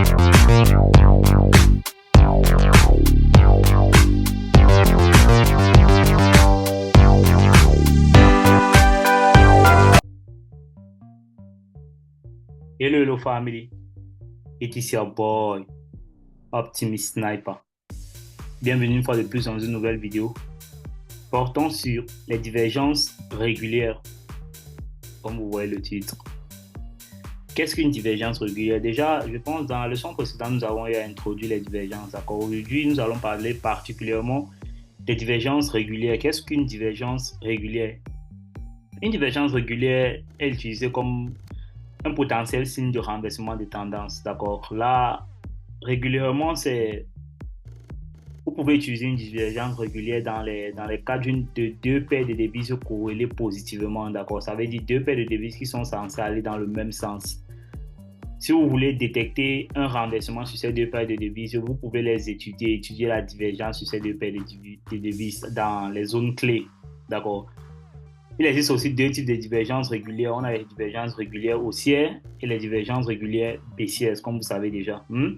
Hello family, it is your boy Optimist Sniper. Bienvenue une fois de plus dans une nouvelle vidéo portant sur les divergences régulières, comme vous voyez le titre. Qu'est-ce qu'une divergence régulière? Déjà, je pense dans la leçon précédente, nous avons introduit les divergences. Aujourd'hui, nous allons parler particulièrement des divergences régulières. Qu'est-ce qu'une divergence régulière? Une divergence régulière est utilisée comme un potentiel signe de renversement de tendance. D'accord? Là, régulièrement, vous pouvez utiliser une divergence régulière dans les cas de deux paires de devises corrélées positivement. D'accord? Ça veut dire deux paires de devises qui sont censées aller dans le même sens. Si vous voulez détecter un renversement sur ces deux paires de devises, vous pouvez les étudier la divergence sur ces deux paires de devises dans les zones clés. D'accord? Il existe aussi deux types de divergences régulières. On a les divergences régulières haussières et les divergences régulières baissières, comme vous savez déjà. Vous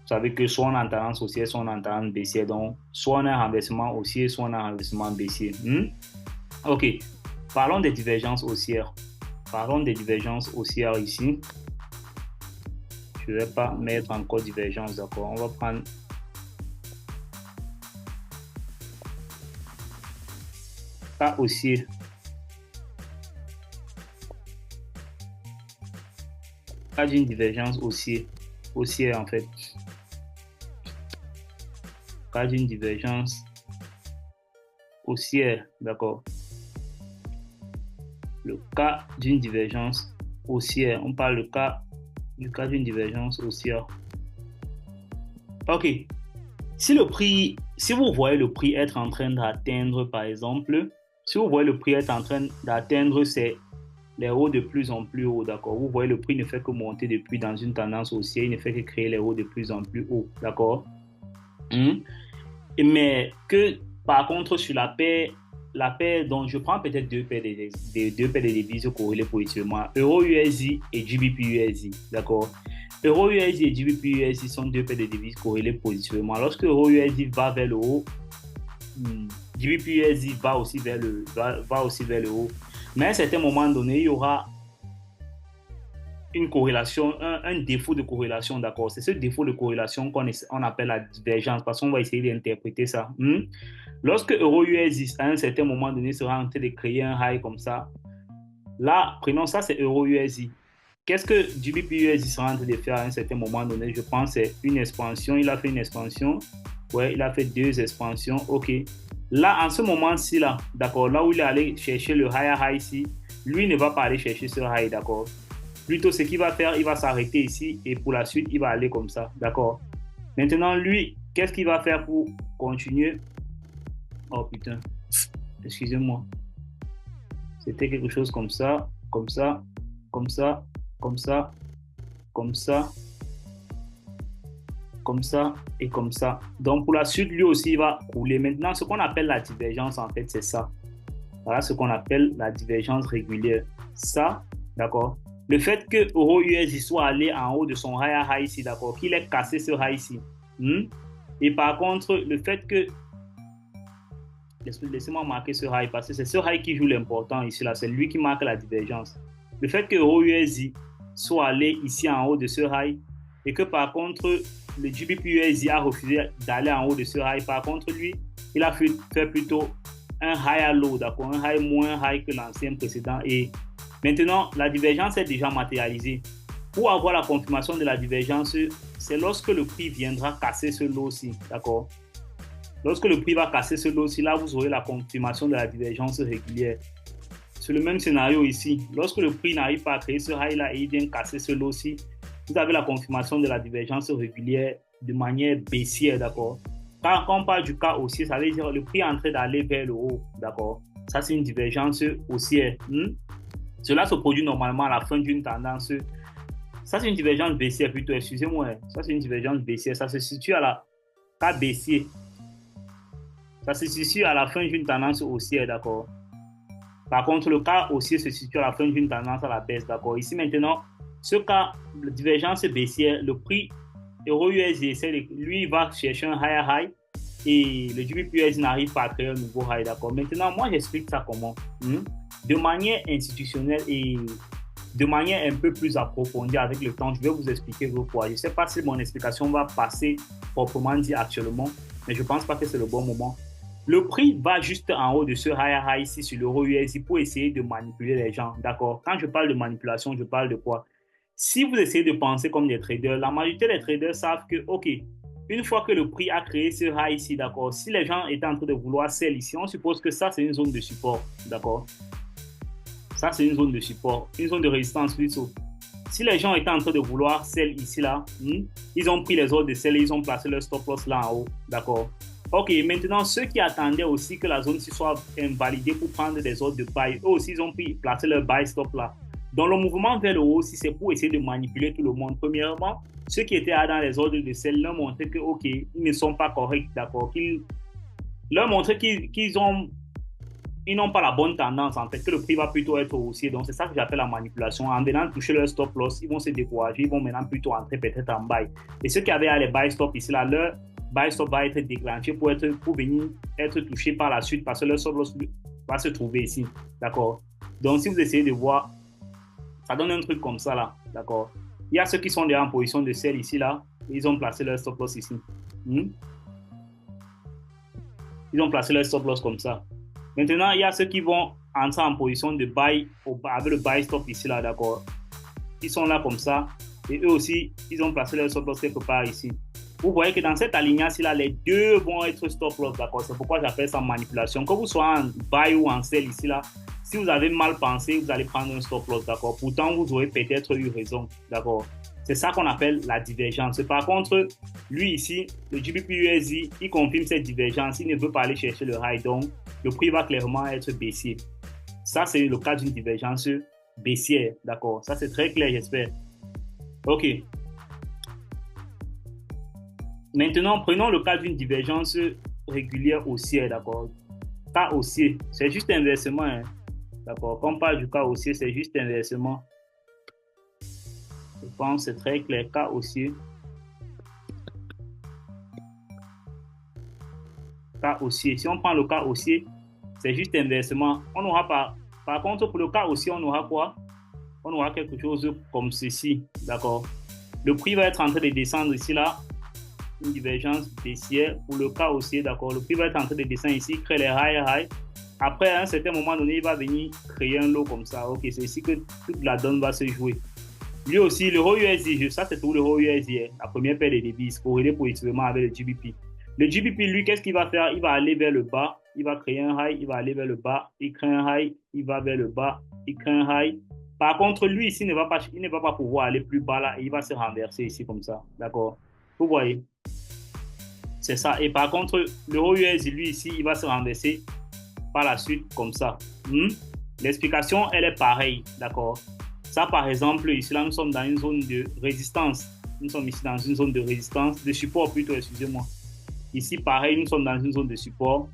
savez que soit on a en tendance haussière, soit on a en tendance baissière. Donc, soit on a un renversement haussier, soit on a un renversement baissier. Ok, parlons des divergences haussières. Parlons des divergences haussières ici. Je ne vais pas mettre encore divergence, d'accord? On va prendre cas haussier. Cas d'une divergence haussière en fait. Cas d'une divergence haussière, d'accord? Le cas d'une divergence haussière, on parle du cas d'une divergence haussière. Ok, si vous voyez le prix être en train d'atteindre, par exemple, si vous voyez le prix être en train d'atteindre les hauts de plus en plus haut, d'accord? Vous voyez le prix ne fait que monter depuis dans une tendance haussière, il ne fait que créer les hauts de plus en plus haut, d'accord? Mais que par contre sur la paire dont je prends peut-être deux paires de devises corrélées positivement, Euro-USD et GBP-USD, d'accord? Euro-USD et GBP-USD sont deux paires de devises corrélées positivement. Lorsque Euro-USD va vers le haut, GBP-USD va aussi vers le haut. Mais à un certain moment donné, il y aura une corrélation, un défaut de corrélation, d'accord? C'est ce défaut de corrélation qu'on appelle la divergence, parce qu'on va essayer d'interpréter ça. Lorsque Euro-USD, à un certain moment donné, sera en train de créer un high comme ça, là, prenons ça, c'est Euro-USD. Qu'est-ce que GBP-USD sera en train de faire à un certain moment donné? Je pense que c'est une expansion. Il a fait une expansion. Ouais, il a fait deux expansions. OK. Là, en ce moment-ci, là, d'accord, là où il est allé chercher le higher high ici, lui ne va pas aller chercher ce high, d'accord? Plutôt, ce qu'il va faire, il va s'arrêter ici et pour la suite, il va aller comme ça, d'accord? Maintenant, lui, qu'est-ce qu'il va faire pour continuer? Oh putain, excusez-moi. C'était quelque chose comme ça, comme ça, comme ça, comme ça, comme ça, comme ça et comme ça. Donc, pour la suite, lui aussi, il va couler. Maintenant, ce qu'on appelle la divergence, en fait, c'est ça. Voilà ce qu'on appelle la divergence régulière. Ça, d'accord? Le fait que Euro-USD soit allé en haut de son high ici, d'accord? Qu'il ait cassé ce high ici. Et par contre, le fait que... Laissez-moi marquer ce high parce que c'est ce high qui joue l'important ici, là. C'est lui qui marque la divergence. Le fait que Euro-USD soit allé ici en haut de ce high et que par contre, le GBP-USD a refusé d'aller en haut de ce high. Par contre, lui, il a fait plutôt un high à low, d'accord? Un high moins high que l'ancien précédent. Et maintenant, la divergence est déjà matérialisée. Pour avoir la confirmation de la divergence, c'est lorsque le prix viendra casser ce low-ci, d'accord? Lorsque le prix va casser ce low-ci, là, vous aurez la confirmation de la divergence régulière. C'est le même scénario ici. Lorsque le prix n'arrive pas à créer ce high-là et il vient casser ce low-ci, vous avez la confirmation de la divergence régulière de manière baissière, d'accord? Quand on parle du cas haussier, ça veut dire le prix est en train d'aller vers le haut, d'accord? Ça, c'est une divergence haussière. Cela se produit normalement à la fin d'une tendance. Ça, c'est une divergence baissière plutôt, excusez-moi. Ça, c'est une divergence baissière. Ça se situe à la cas baissier. Ça se situe à la fin d'une tendance haussière, d'accord? Par contre, le cas haussier se situe à la fin d'une tendance à la baisse, d'accord? Ici, maintenant, ce cas de divergence baissière, le prix Euro USD, lui, il va chercher un higher high et le GBP USD n'arrive pas à créer un nouveau high, d'accord? Maintenant, moi, j'explique ça comment? De manière institutionnelle et de manière un peu plus approfondie avec le temps, je vais vous expliquer pourquoi. Je ne sais pas si mon explication va passer proprement dit actuellement, mais je ne pense pas que c'est le bon moment. Le prix va juste en haut de ce high ici sur l'euro USD pour essayer de manipuler les gens, d'accord? Quand je parle de manipulation, je parle de quoi? Si vous essayez de penser comme des traders, la majorité des traders savent que, OK, une fois que le prix a créé ce high ici, d'accord, si les gens étaient en train de vouloir sell ici, on suppose que ça, c'est une zone de support, d'accord? Ça, c'est une zone de support, une zone de résistance plutôt. Si les gens étaient en train de vouloir sell ici, là, ils ont pris les ordres de sell et ils ont placé leur stop loss là en haut, d'accord? Ok, maintenant, ceux qui attendaient aussi que la zone soit invalidée pour prendre des ordres de buy, eux aussi, ils ont placé leur buy stop là. Donc, le mouvement vers le haut aussi, c'est pour essayer de manipuler tout le monde. Premièrement, ceux qui étaient dans les ordres de sell leur montraient que, ok, ils ne sont pas corrects, d'accord? Leur montraient qu'ils n'ont pas la bonne tendance, en fait, que le prix va plutôt être haussier. Donc, c'est ça que j'appelle la manipulation. En venant toucher leur stop loss, ils vont se décourager, ils vont maintenant plutôt entrer peut-être en buy. Et ceux qui avaient les buy stop ici, là, leur buy stop va être déclenché pour venir être touché par la suite parce que leur stop loss va se trouver ici. D'accord? Donc, si vous essayez de voir, ça donne un truc comme ça, là. D'accord? Il y a ceux qui sont déjà en position de sell ici, là. Ils ont placé leur stop loss ici. Ils ont placé leur stop loss comme ça. Maintenant, il y a ceux qui vont entrer en position de buy avec le buy stop ici, là, d'accord? Ils sont là comme ça. Et eux aussi, ils ont placé leur stop loss quelque part ici. Vous voyez que dans cette alignance là, les deux vont être stop loss, d'accord? C'est pourquoi j'appelle ça manipulation. Que vous soyez en buy ou en sell ici, là, si vous avez mal pensé, vous allez prendre un stop loss, d'accord? Pourtant, vous aurez peut-être eu raison, d'accord? C'est ça qu'on appelle la divergence. Par contre, lui ici, le GBP USD, il confirme cette divergence. Il ne veut pas aller chercher le high, donc le prix va clairement être baissier. Ça, c'est le cas d'une divergence baissière, d'accord? Ça, c'est très clair, j'espère. OK. Maintenant, prenons le cas d'une divergence régulière haussière, d'accord? Cas haussier, c'est juste inversement, hein? D'accord? Quand on parle du cas haussier, c'est juste inversement. Je pense que c'est très clair, cas haussier. Cas haussier. Si on prend le cas haussier, c'est juste inversement. On aura par contre, pour le cas haussier, on aura quoi? On aura quelque chose comme ceci, d'accord? Le prix va être en train de descendre ici, là. Une divergence baissière. Pour le cas haussier, d'accord? Le prix va être en train de descendre ici, créer les high. Après, à un certain moment donné, il va venir créer un lot comme ça. Ok, c'est ici que toute la donne va se jouer. Lui aussi, l'euro USD, ça c'est pour l'euro USD, la première paire de devises, corrélée positivement avec le GBP. Le GBP, lui, qu'est-ce qu'il va faire? Il va aller vers le bas, il va créer un high, il va aller vers le bas, il crée un high, il va vers le bas, il crée un high. Par contre, lui ici, il ne va pas pouvoir aller plus bas là et il va se renverser ici comme ça. D'accord? Vous voyez? C'est ça. Et par contre, l'euro USD, lui ici, il va se renverser par la suite comme ça. L'explication, elle est pareille. D'accord? Ça, par exemple, ici, là, nous sommes dans une zone de résistance. Nous sommes ici dans une zone de résistance, de support plutôt, excusez-moi. Ici, pareil, nous sommes dans une zone de support.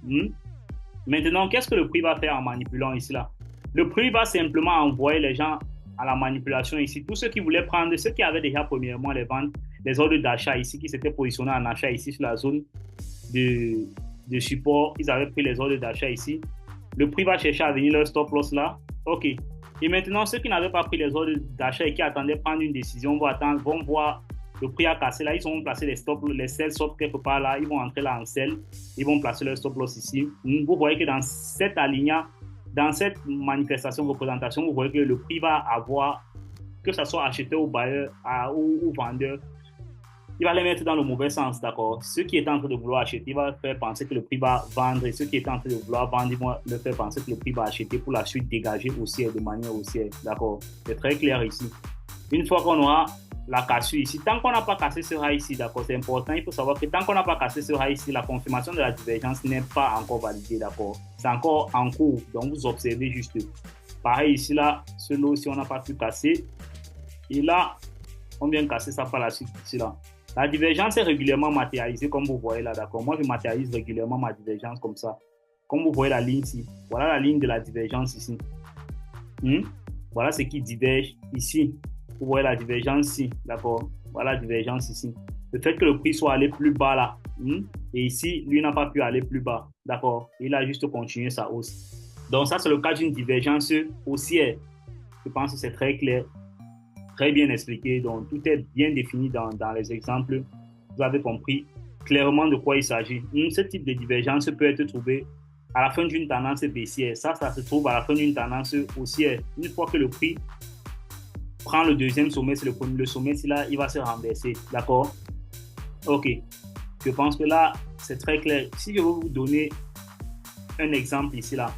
Maintenant, qu'est-ce que le prix va faire en manipulant ici, là? Le prix va simplement envoyer les gens à la manipulation ici. Tous ceux qui voulaient prendre, ceux qui avaient déjà premièrement les ventes, les ordres d'achat ici, qui s'étaient positionnés en achat ici sur la zone de support, ils avaient pris les ordres d'achat ici. Le prix va chercher à venir leur stop loss là. OK. Et maintenant, ceux qui n'avaient pas pris les ordres d'achat et qui attendaient prendre une décision vont voir le prix à casser là. Ils vont placer les sell stop quelque part là. Ils vont entrer là en sell. Ils vont placer leur stop loss ici. Vous voyez que dans cette alignée, dans cette manifestation, représentation, vous voyez que le prix va avoir, que ce soit acheteur ou bailleur ou vendeur, il va les mettre dans le mauvais sens, d'accord? Ceux qui étaient en train de vouloir acheter, il va faire penser que le prix va vendre, et ceux qui étaient en train de vouloir vendre, ils vont leur faire penser que le prix va acheter pour la suite dégager haussière de manière haussière, d'accord? C'est très clair ici. Une fois qu'on aura la cassure ici, tant qu'on n'a pas cassé ce high ici, d'accord, c'est important, il faut savoir que tant qu'on n'a pas cassé ce high ici, la confirmation de la divergence n'est pas encore validée, d'accord? C'est encore en cours, donc vous observez juste. Pareil ici, là, ce lot, si on n'a pas pu casser, et là, on vient casser ça par la suite ici, là. La divergence est régulièrement matérialisée comme vous voyez là, d'accord? Moi, je matérialise régulièrement ma divergence comme ça. Comme vous voyez la ligne ici. Voilà la ligne de la divergence ici. Voilà ce qui diverge ici. Vous voyez la divergence ici, d'accord? Voilà la divergence ici. Le fait que le prix soit allé plus bas là, et ici, lui n'a pas pu aller plus bas, d'accord? Il a juste continué sa hausse. Donc ça, c'est le cas d'une divergence haussière. Je pense que c'est très clair, très bien expliqué. Donc tout est bien défini dans les exemples. Vous avez compris clairement de quoi il s'agit. Ce type de divergence peut être trouvé à la fin d'une tendance baissière. Ça se trouve à la fin d'une tendance haussière. Une fois que le prix prend le deuxième sommet, c'est le sommet, là, il va se renverser. D'accord? Ok. Je pense que là, c'est très clair. Si je veux vous donner un exemple ici, là,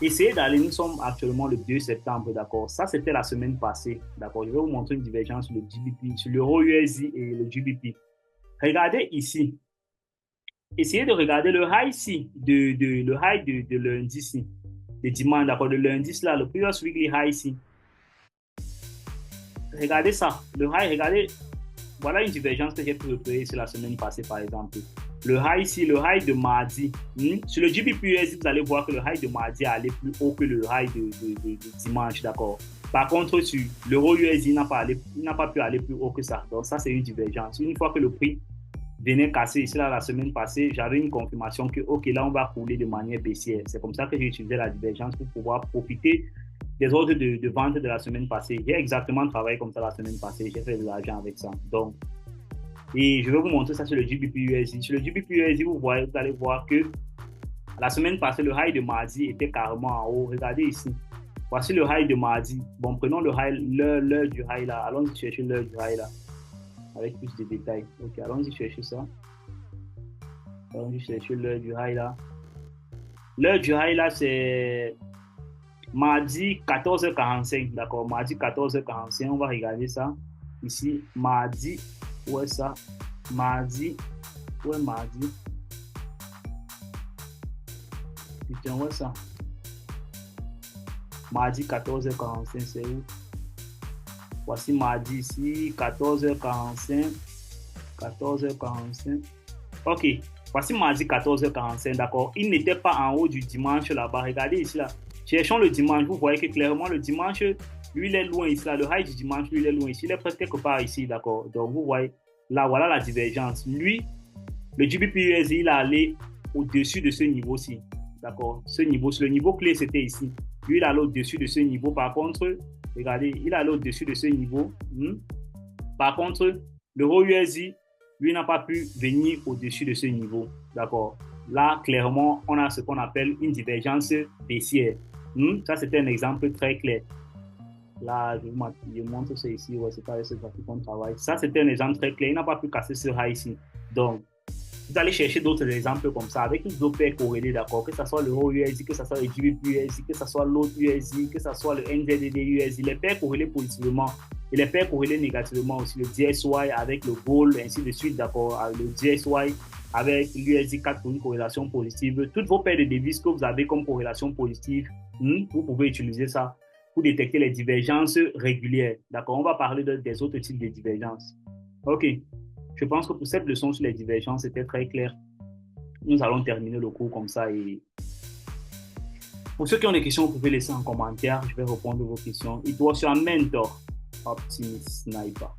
essayez d'aller, nous sommes actuellement le 2 septembre, d'accord? Ça, c'était la semaine passée, d'accord? Je vais vous montrer une divergence sur le GBP, sur l'euro USD et le GBP. Regardez ici. Essayez de regarder le high ici, le high de lundi ici, de dimanche, d'accord? Le lundi, là, le previous weekly high ici. Regardez ça, le high, regardez, voilà une divergence que j'ai pu repérer sur la semaine passée, par exemple. Le high ici, le high de mardi. Sur le GBP, vous allez voir que le high de mardi est allé plus haut que le high de dimanche, d'accord? Par contre, sur l'euro USD, il n'a pas pu aller plus haut que ça. Donc, ça, c'est une divergence. Une fois que le prix venait casser ici, là, la semaine passée, j'avais une confirmation que, OK, là, on va rouler de manière baissière. C'est comme ça que j'ai utilisé la divergence pour pouvoir profiter des ordres de vente de la semaine passée. J'ai exactement travaillé comme ça la semaine passée. J'ai fait de l'argent avec ça. Donc, et je vais vous montrer ça sur le GBP USD. Sur le GBP USD, vous allez voir que la semaine passée, le high de mardi était carrément en haut. Regardez ici. Voici le high de mardi. Bon, prenons l'heure du high là. Allons-y chercher l'heure du high là. Avec plus de détails. Ok, allons-y chercher ça. Allons-y chercher l'heure du high là. L'heure du high là, c'est mardi 14h45. D'accord, mardi 14h45. On va regarder ça. Ici, mardi. Où est ça? Mardi. Où est mardi? Putain, où est ça? Mardi 14h45, c'est où? Voici mardi ici, 14h45. 14h45. Ok, voici mardi 14h45, d'accord. Il n'était pas en haut du dimanche là-bas. Regardez ici là. Cherchons le dimanche. Vous voyez que clairement le dimanche, lui, il est loin ici là. Le high du dimanche, lui, il est loin ici. Il est presque quelque part ici, d'accord. Donc vous voyez, là, voilà la divergence. Lui, le GBP-USD, il est allé au-dessus de ce niveau-ci. D'accord. Ce niveau, le niveau clé, c'était ici. Lui, il est allé au-dessus de ce niveau. Par contre, regardez, il est allé au-dessus de ce niveau. Par contre, l'euro USD, lui, n'a pas pu venir au-dessus de ce niveau. D'accord. Là, clairement, on a ce qu'on appelle une divergence baissière. Ça, c'était un exemple très clair. Là, je montre ça ici. Ouais, c'est pas ce graphique qu'on travaille. Ça, c'était un exemple très clair. Il n'a pas pu casser ce high ici. Donc, vous allez chercher d'autres exemples comme ça, avec d'autres paires corrélées, d'accord? Que ce soit l'euro USD, que ce soit le GBP USD, que ce soit l'autre USD, que ce soit le NZD USD, les paires corrélées positivement et les paires corrélées négativement aussi, le DSY avec le gold, ainsi de suite, d'accord? Le DSY avec l'USD 4 pour une corrélation positive. Toutes vos paires de devises que vous avez comme corrélation positive, vous pouvez utiliser ça pour détecter les divergences régulières, d'accord? On va parler des autres types de divergences. OK. Je pense que pour cette leçon sur les divergences, c'était très clair. Nous allons terminer le cours comme ça. Et pour ceux qui ont des questions, vous pouvez laisser en commentaire. Je vais répondre à vos questions. It was your mentor, Optimus Sniper.